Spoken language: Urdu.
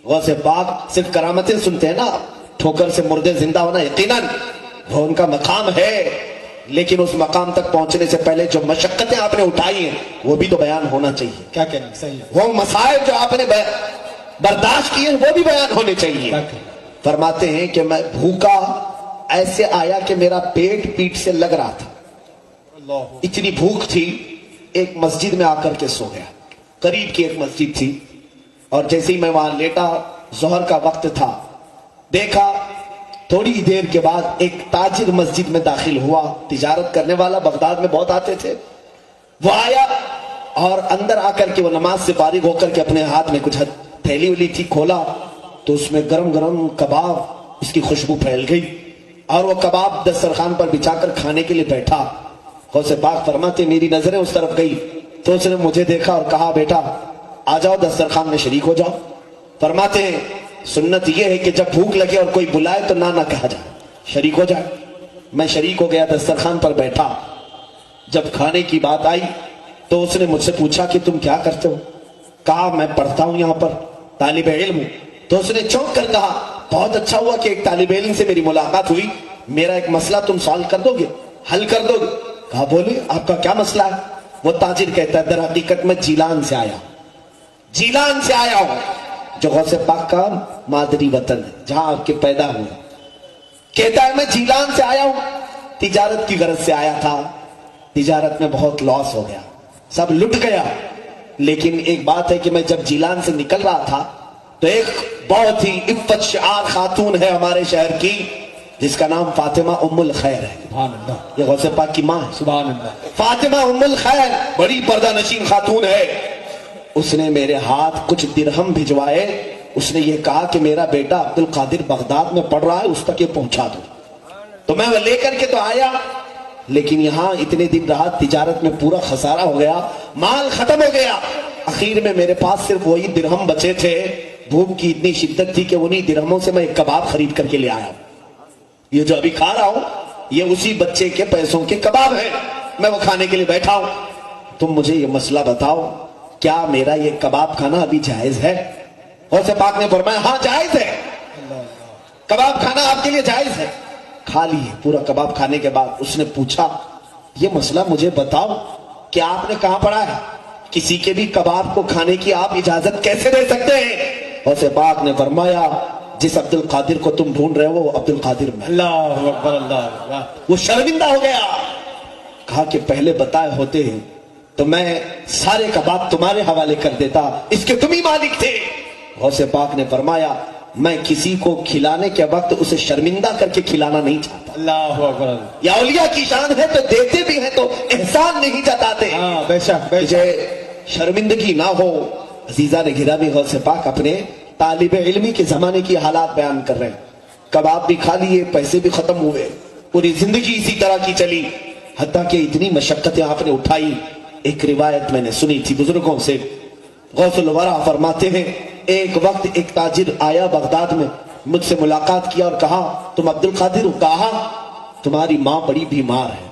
غوث پاک صرف کرامتیں سنتے ہیں نا، ٹھوکر سے مردے زندہ ہونا یقیناً وہ ان کا مقام ہے، لیکن اس مقام تک پہنچنے سے پہلے جو مشقتیں آپ نے اٹھائی ہیں وہ بھی تو بیان ہونا چاہیے. کیا کہنا صحیح ہے. وہ مسائل جو آپ نے برداشت کیے ہیں وہ بھی بیان ہونے چاہیے. فرماتے ہیں کہ میں بھوکا ایسے آیا کہ میرا پیٹ سے لگ رہا تھا، اتنی بھوک تھی. ایک مسجد میں آ کر کے سو گیا، قریب کی ایک مسجد تھی، اور جیسے ہی میں وہاں لیٹا، ظہر کا وقت تھا، دیکھا تھوڑی دیر کے بعد ایک تاجر مسجد میں داخل ہوا، تجارت کرنے والا، بغداد میں بہت آتے تھے. وہ آیا اور اندر آ کر کے وہ نماز سے فارغ ہو کر کے اپنے ہاتھ میں کچھ تھیلی ولی تھی، کھولا تو اس میں گرم گرم کباب، اس کی خوشبو پھیل گئی، اور وہ کباب دسترخوان پر بچھا کر کھانے کے لیے بیٹھا. غوث پاک فرماتے میری نظریں اس طرف گئی تو اس نے مجھے دیکھا اور کہا بیٹا آ جاؤ دسترخوان میں شریک ہو جاؤ. فرماتے ہیں سنت یہ ہے کہ جب بھوک لگے اور کوئی بلائے تو نہ کہا جائے، شریک ہو جائے. میں شریک ہو گیا، دسترخوان پر بیٹھا. جب کھانے کی بات آئی تو اس نے مجھ سے پوچھا کہ تم کیا کرتے ہو؟ کہا میں پڑھتا ہوں، یہاں پر طالب علم ہوں. تو اس نے چونک کر کہا بہت اچھا ہوا کہ ایک طالب علم سے میری ملاقات ہوئی، میرا ایک مسئلہ تم سالو کر دو گے، حل کر دو گے؟ کہا بولے آپ کا کیا مسئلہ ہے؟ وہ تاجر کہتا ہے در حقیقت میں جیلان سے آیا ہوں، جو غوث پاک کا مادری وطن ہے، جہاں آپ کے پیدا ہوئے. کہتا ہے میں جیلان سے آیا ہوں، تجارت کی غرض سے آیا تھا، تجارت میں بہت لاس ہو گیا، سب لٹ گیا. لیکن ایک بات ہے کہ میں جب جیلان سے نکل رہا تھا تو ایک بہت ہی عفت شعار خاتون ہے ہمارے شہر کی، جس کا نام فاطمہ ام الخیر ہے. سبحان اللہ. یہ غوث پاک کی ماں ہے. سبحان اللہ. فاطمہ ام الخیر بڑی پردہ نشین خاتون ہے. اس نے میرے ہاتھ کچھ درہم بھجوائے. اس نے یہ کہا کہ میرا بیٹا عبد القادر بغداد میں پڑھ رہا ہے، اس تک یہ پہنچا دو. تو میں وہ لے کر کے تو آیا، لیکن یہاں اتنے دن رہا، تجارت میں پورا خسارہ ہو گیا، مال ختم ہو گیا. اخیر میں میرے پاس صرف وہی درہم بچے تھے. بھوک کی اتنی شدت تھی کہ انہی درہموں سے میں ایک کباب خرید کر کے لے آیا. یہ جو ابھی کھا رہا ہوں یہ اسی بچے کے پیسوں کے کباب ہیں، میں وہ کھانے کے لیے بیٹھا ہوں. تم مجھے یہ مسئلہ بتاؤ، کیا میرا یہ کباب کھانا ابھی جائز ہے؟ غوث پاک نے فرمایا ہاں جائز ہے، کباب کھانا آپ کے لیے جائز ہے. کھا لیے. پورا کباب کھانے کے بعد اس نے پوچھا یہ مسئلہ مجھے بتاؤ کہ آپ نے کہاں پڑھا ہے؟ کسی کے بھی کباب کو کھانے کی آپ اجازت کیسے دے سکتے ہیں؟ غوث پاک نے فرمایا جس عبد القادر کو تم ڈھونڈ رہے ہو وہ عبد القادر میں. اللہ اکبر. اللہ. وہ شرمندہ ہو گیا. کہا کہ پہلے بتائے ہوتے ہیں تو میں سارے کباب تمہارے حوالے کر دیتا، اس کے تم ہی مالک تھے. غوث پاک نے فرمایا میں کسی کو کھلانے کے وقت اسے شرمندہ کر کے کھلانا نہیں چاہتا. اللہ اکبر. یا اولیاء کی شان ہے تو دیتے بھی ہیں تو احسان نہیں جتاتے. ہاں بے شک بے شک. شرمندگی نہ ہو. عزیزان گرامی، غوث پاک اپنے طالب علمی کے زمانے کی حالات بیان کر رہے ہیں. کباب بھی کھا لیے، پیسے بھی ختم ہوئے، پوری زندگی اسی طرح کی چلی، حتیٰ کہ اتنی مشقتیں آپ نے اٹھائی. ایک روایت میں نے سنی تھی بزرگوں سے. غوث الورا فرماتے ہیں ایک وقت ایک تاجر آیا بغداد میں، مجھ سے ملاقات کیا اور کہا تم عبد القادر ہو؟ کہا تمہاری ماں بڑی بیمار ہے.